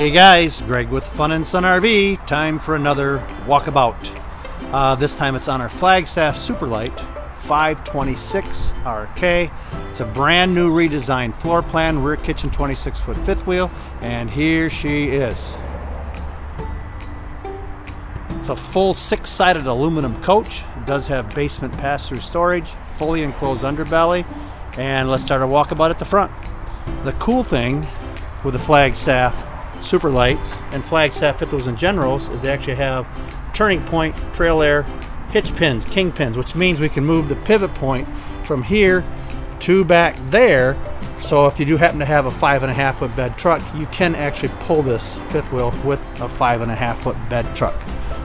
Hey guys, Greg with Fun and Sun RV. Time for another walkabout. This time it's on our Flagstaff Superlight 526 RK. It's a brand new redesigned floor plan, rear kitchen 26-foot fifth wheel, and here she is. It's a full 6-sided aluminum coach. It does have basement pass-through storage, fully enclosed underbelly, and let's start our walkabout at the front. The cool thing with the Flagstaff Superlights and Flagstaff fifth wheels in general is they actually have turning point, trail air, hitch pins, king pins, which means we can move the pivot point from here to back there. So if you do happen to have a 5.5 foot bed truck, you can actually pull this fifth wheel with a 5.5 foot bed truck.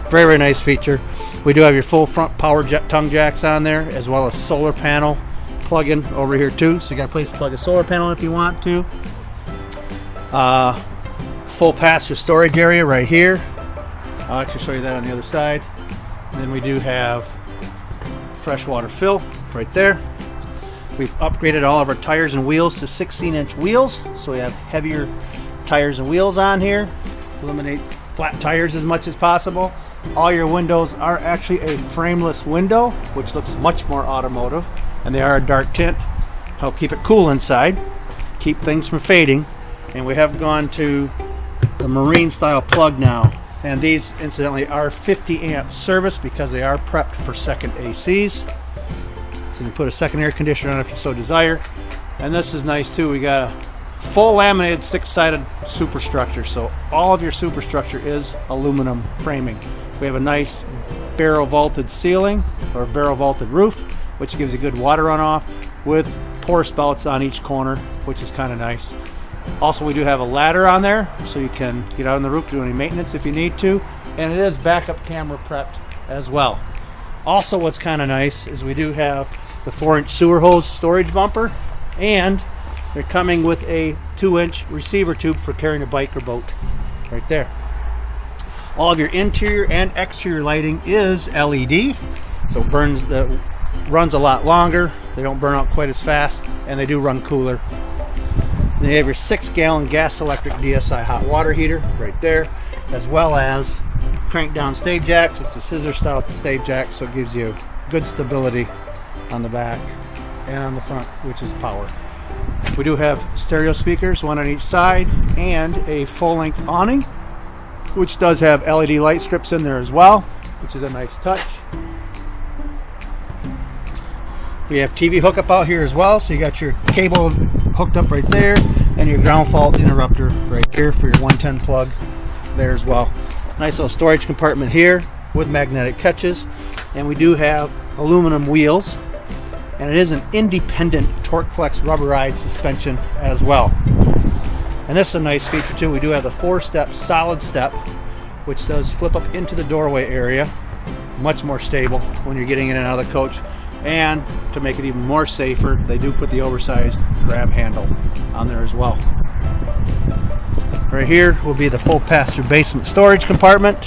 Very, very nice feature. We do have your full front power tongue jacks on there, as well as solar panel plug-in over here too. So you got a place to plug a solar panel if you want to. Full pass-through storage area right here. I'll actually show you that on the other side. And then we do have freshwater fill right there. We've upgraded all of our tires and wheels to 16-inch wheels, so we have heavier tires and wheels on here. Eliminates flat tires as much as possible. All your windows are actually a frameless window, which looks much more automotive, and they are a dark tint. Help keep it cool inside, keep things from fading. And we have gone to the marine style plug now, and these incidentally are 50 amp service because they are prepped for second ACs, so you can put a second air conditioner on if you so desire. And this is nice too, we got a full laminated 6-sided superstructure, so all of your superstructure is aluminum framing. We have a nice barrel vaulted ceiling or barrel vaulted roof, which gives you good water runoff with pour spouts on each corner, which is kind of nice. Also, we do have a ladder on there, so you can get out on the roof, do any maintenance if you need to, and it is backup camera prepped as well. Also, what's kind of nice is we do have the 4-inch sewer hose storage bumper, and they're coming with a 2-inch receiver tube for carrying a bike or boat right there. All of your interior and exterior lighting is LED, so it runs a lot longer. They don't burn out quite as fast, and they do run cooler. Then you have your 6-gallon gas electric DSI hot water heater right there, as well as crank down stave jacks. It's a scissor style stave jack, so it gives you good stability on the back and on the front, which is power. We do have stereo speakers, one on each side, and a full-length awning, which does have LED light strips in there as well, which is a nice touch. We have TV hookup out here as well, so you got your cable hooked up right there, and your ground fault interrupter right here for your 110 plug there as well. Nice little storage compartment here with magnetic catches, and we do have aluminum wheels, and it is an independent torque flex rubberized suspension as well. And this is a nice feature too. We do have the 4-step solid step, which does flip up into the doorway area, much more stable when you're getting in and out of the coach. And to make it even more safer, they do put the oversized grab handle on there as well. Right here will be the full pass-through basement storage compartment.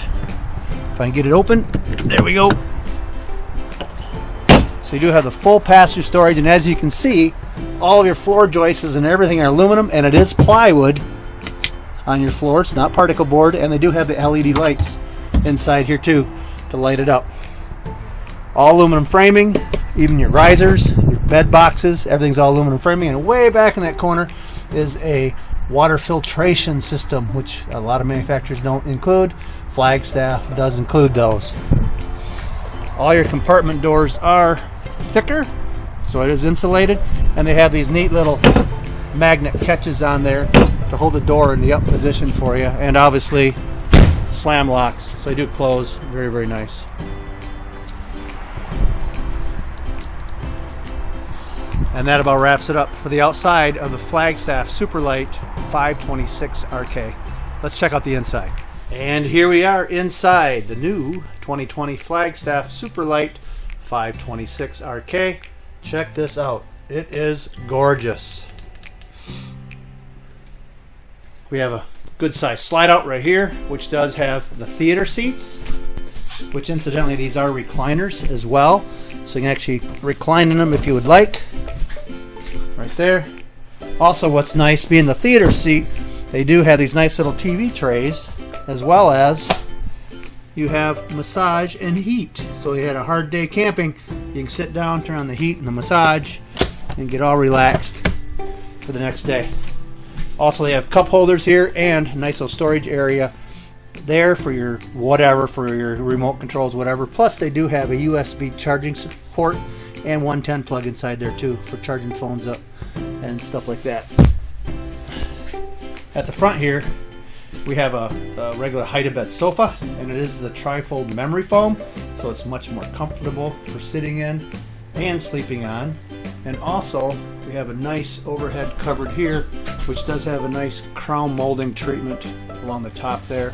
If I can get it open, there we go. So you do have the full pass-through storage, and as you can see, all of your floor joists and everything are aluminum, and it is plywood on your floor. It's not particle board, and they do have the LED lights inside here too to light it up. All aluminum framing, even your risers, your bed boxes, everything's all aluminum framing. And way back in that corner is a water filtration system, which a lot of manufacturers don't include. Flagstaff does include those. All your compartment doors are thicker, so it is insulated, and they have these neat little magnet catches on there to hold the door in the up position for you, and obviously slam locks, so they do close very, very nice. And that about wraps it up for the outside of the Flagstaff Superlight 526 RK. Let's check out the inside. And here we are inside the new 2020 Flagstaff Superlight 526 RK. Check this out. It is gorgeous. We have a good size slide out right here, which does have the theater seats, which incidentally these are recliners as well. So you can actually recline in them if you would like. Right there. Also, what's nice being the theater seat They do have these nice little TV trays, as well as you have massage and heat. So you had a hard day camping, you can sit down, turn on the heat and the massage, and get all relaxed for the next day. Also, they have cup holders here and a nice little storage area there for your whatever, for your remote controls, whatever. Plus, they do have a USB charging support and 110 plug inside there too for charging phones up and stuff like that. At the front here, we have a regular hide-a-bed sofa, and it is the trifold memory foam, so it's much more comfortable for sitting in and sleeping on. And also, we have a nice overhead cupboard here, which does have a nice crown molding treatment along the top there.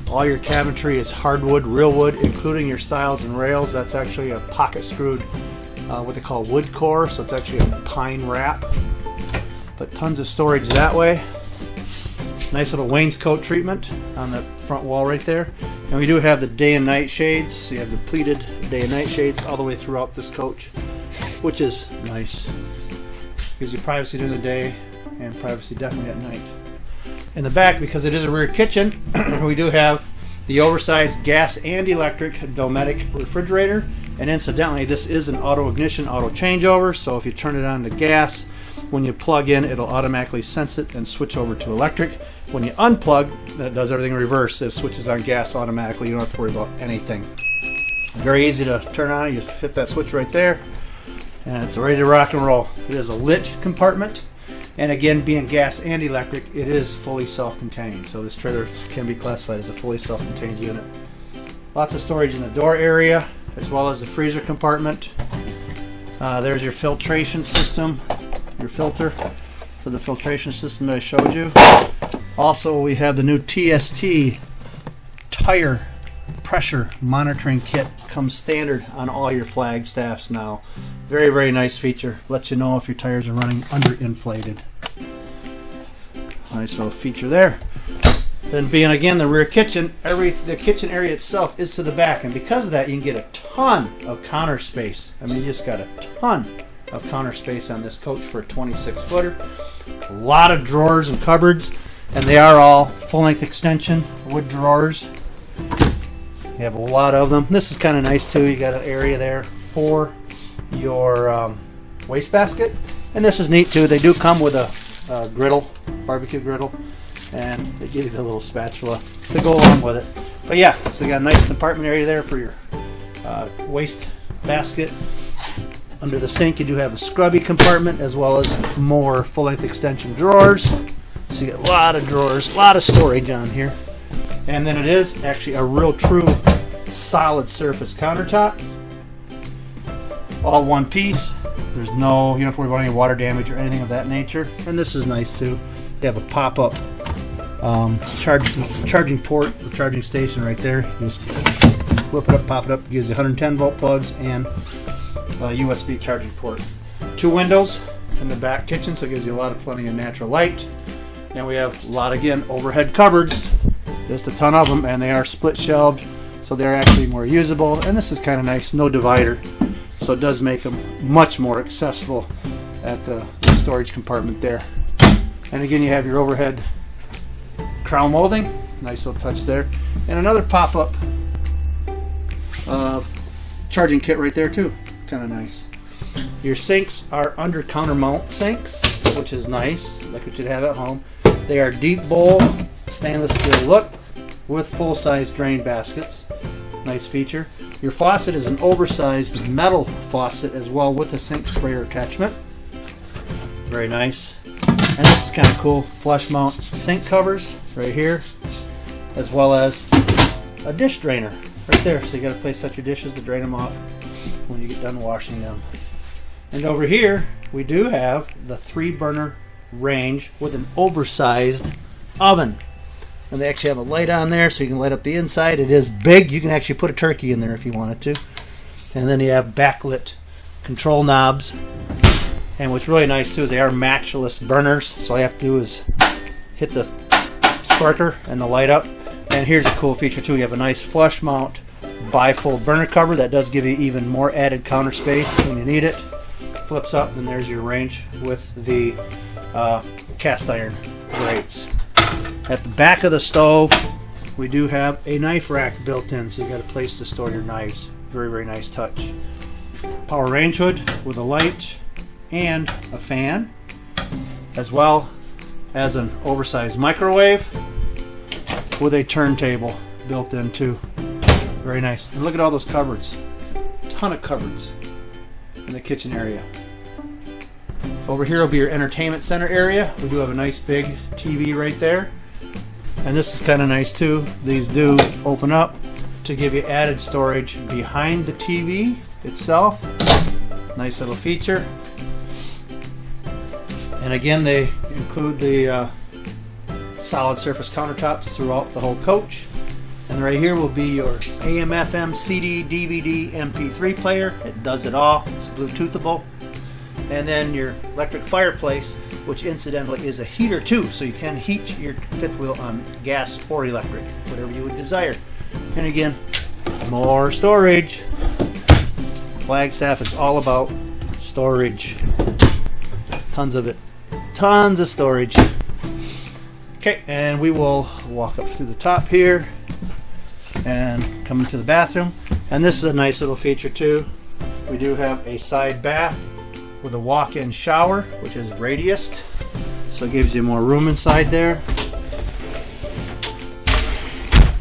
All your cabinetry is hardwood, real wood, including your stiles and rails. That's actually a pocket screwed, what they call wood core, so it's actually a pine wrap. But tons of storage that way. Nice little wainscot treatment on the front wall right there. And we do have the day and night shades. So you have the pleated day and night shades all the way throughout this coach, which is nice. Gives you privacy during the day and privacy definitely at night. In the back, because it is a rear kitchen, we do have the oversized gas and electric Dometic refrigerator. And incidentally, this is an auto ignition, auto changeover. So if you turn it on to gas, when you plug in, it'll automatically sense it and switch over to electric. When you unplug, then it does everything in reverse. It switches on gas automatically. You don't have to worry about anything. Very easy to turn on. You just hit that switch right there, and it's ready to rock and roll. It is a lit compartment, and again, being gas and electric, it is fully self-contained. So this trailer can be classified as a fully self-contained unit. Lots of storage in the door area, as well as the freezer compartment. There's your filtration system, your filter for the filtration system that I showed you. Also, we have the new TST tire pressure monitoring kit. Comes standard on all your Flagstaffs now. Very, very nice feature. Lets you know if your tires are running underinflated. Nice little feature there. Then being again the rear kitchen, the kitchen area itself is to the back, and because of that, you can get a ton of counter space. I mean, you just got a ton of counter space on this coach for a 26-footer. A lot of drawers and cupboards, and they are all full-length extension wood drawers. You have a lot of them. This is kind of nice too. You got an area there for your wastebasket, and this is neat too. They do come with a griddle, barbecue griddle, and they give you the little spatula to go along with it. But yeah, so you got a nice compartment area there for your waste basket. Under the sink, you do have a scrubby compartment, as well as more full-length extension drawers. So you get a lot of drawers, a lot of storage on here. And then it is actually a real true solid surface countertop. All one piece. There's no, you don't have to worry about any water damage or anything of that nature. And this is nice too. You have a pop-up charging port or charging station right there. You just flip it up, pop it up. It gives you 110 volt plugs and a USB charging port. 2 windows in the back kitchen, so it gives you plenty of natural light. And we have a lot, again, overhead cupboards. Just a ton of them, and they are split shelved, so they're actually more usable. And this is kind of nice, no divider, so it does make them much more accessible at the storage compartment there. And again, you have your overhead crown molding, nice little touch there, and another pop-up charging kit right there too, kind of nice. Your sinks are under counter mount sinks, which is nice, like what you'd have at home. They are deep bowl stainless steel look with full-size drain baskets. Nice feature. Your faucet is an oversized metal faucet as well, with a sink sprayer attachment. Very nice. And this is kind of cool. Flush mount sink covers right here, as well as a dish drainer right there. So you got a place to set your dishes to drain them off when you get done washing them. And over here we do have the 3-burner range with an oversized oven. And they actually have a light on there so you can light up the inside. It is big. You can actually put a turkey in there if you wanted to. And then you have backlit control knobs. And what's really nice too is they are matchless burners. So all you have to do is hit the sparker and the light up. And here's a cool feature too. You have a nice flush mount bifold burner cover that does give you even more added counter space when you need it. Flips up, then there's your range with the cast iron grates. At the back of the stove, we do have a knife rack built in, so you got a place to store your knives. Very, very nice touch. Power range hood with a light and a fan, as well as an oversized microwave with a turntable built in too. Very nice. And look at all those cupboards. Ton of cupboards in the kitchen area. Over here will be your entertainment center area. We do have a nice big TV right there. And this is kind of nice too. These do open up to give you added storage behind the TV itself. Nice little feature. And again, they include the solid surface countertops throughout the whole coach. And right here will be your AM, FM, CD, DVD, MP3 player. It does it all. It's Bluetoothable. And then your electric fireplace, which incidentally is a heater too, so you can heat your fifth wheel on gas or electric, whatever you would desire. And again, more storage. Flagstaff is all about storage. Tons of it. Tons of storage. Okay, and we will walk up through the top here and come into the bathroom. And this is a nice little feature too. We do have a side bath with a walk-in shower, which is radiused, so it gives you more room inside there.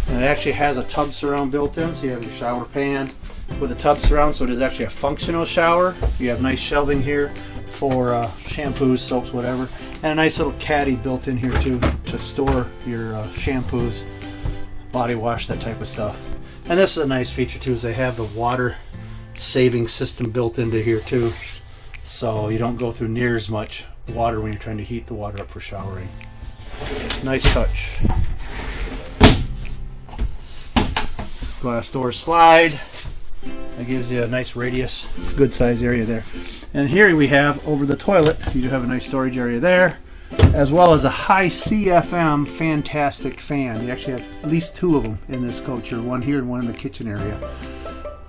And it actually has a tub surround built in, so you have your shower pan with a tub surround, so it is actually a functional shower. You have nice shelving here for shampoos, soaps, whatever, and a nice little caddy built in here too to store your shampoos, body wash, that type of stuff. And this is a nice feature too, is they have the water saving system built into here too, so you don't go through near as much water when you're trying to heat the water up for showering. Nice touch. Glass door slide. That gives you a nice radius, good size area there. And here we have over the toilet, you do have a nice storage area there, as well as a high CFM fantastic fan. You actually have at least two of them in this coach here, one here and one in the kitchen area.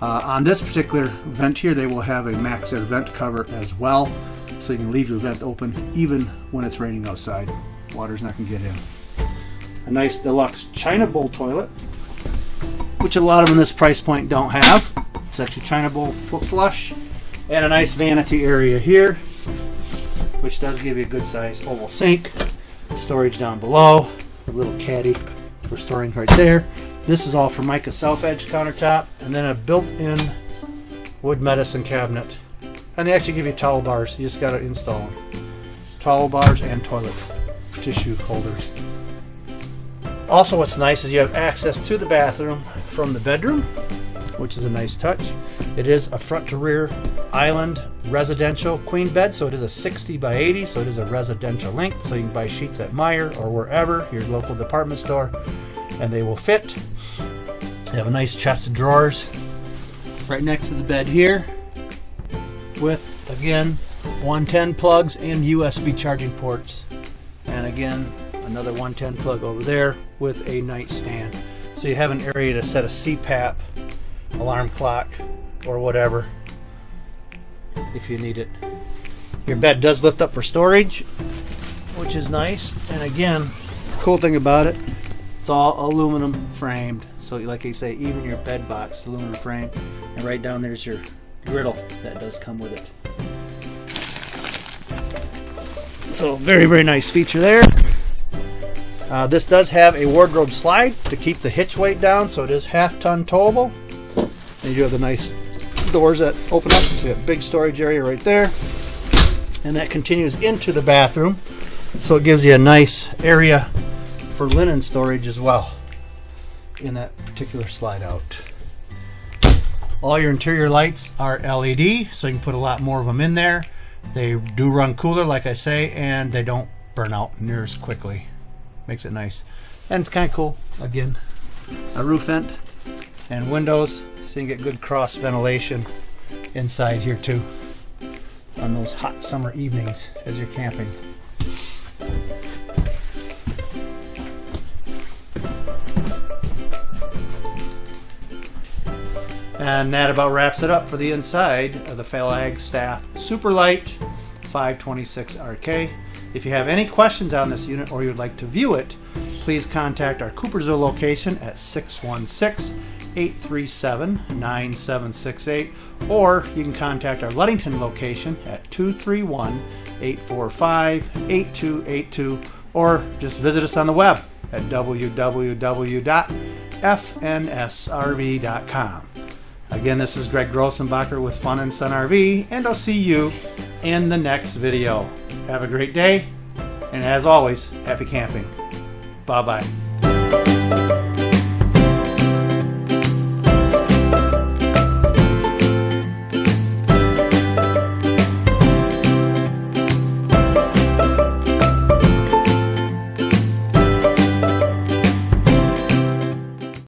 On this particular vent here, they will have a max air vent cover as well, so you can leave your vent open even when it's raining outside. Water's not going to get in. A nice deluxe China bowl toilet, which a lot of them in this price point don't have. It's actually China bowl foot flush, and a nice vanity area here, which does give you a good size oval sink. Storage down below, a little caddy for storing right there. This is all Formica self-edge countertop, and then a built-in wood medicine cabinet. And they actually give you towel bars. You just got to install them. Towel bars and toilet tissue holders. Also, what's nice is you have access to the bathroom from the bedroom, which is a nice touch. It is a front to rear island residential queen bed, so it is a 60 by 80, so it is a residential length, so you can buy sheets at Meijer or wherever, your local department store, and they will fit. They have a nice chest of drawers right next to the bed here with, again, 110 plugs and USB charging ports. And again, another 110 plug over there with a nightstand. So you have an area to set a CPAP, alarm clock, or whatever if you need it. Your bed does lift up for storage, which is nice. And again, cool thing about it, it's all aluminum framed. So like I say, even your bed box is aluminum framed. And right down there's your griddle that does come with it. So very, very nice feature there. This does have a wardrobe slide to keep the hitch weight down, so it is half-ton towable. And you have the nice doors that open up, so you have a big storage area right there. And that continues into the bathroom, so it gives you a nice area for linen storage as well in that particular slide out. All your interior lights are LED, so you can put a lot more of them in there. They do run cooler, like I say, and they don't burn out near as quickly. Makes it nice. And it's kind of cool. Again, a roof vent and windows, so you can get good cross ventilation inside here too on those hot summer evenings as you're camping. And that about wraps it up for the inside of the Flagstaff Super Light 526RK. If you have any questions on this unit or you would like to view it, please contact our Coopersville location at 616-837-9768, or you can contact our Ludington location at 231-845-8282, or just visit us on the web at www.fnsrv.com. Again, this is Greg Grossenbacher with Fun and Sun RV, and I'll see you in the next video. Have a great day, and as always, happy camping. Bye-bye.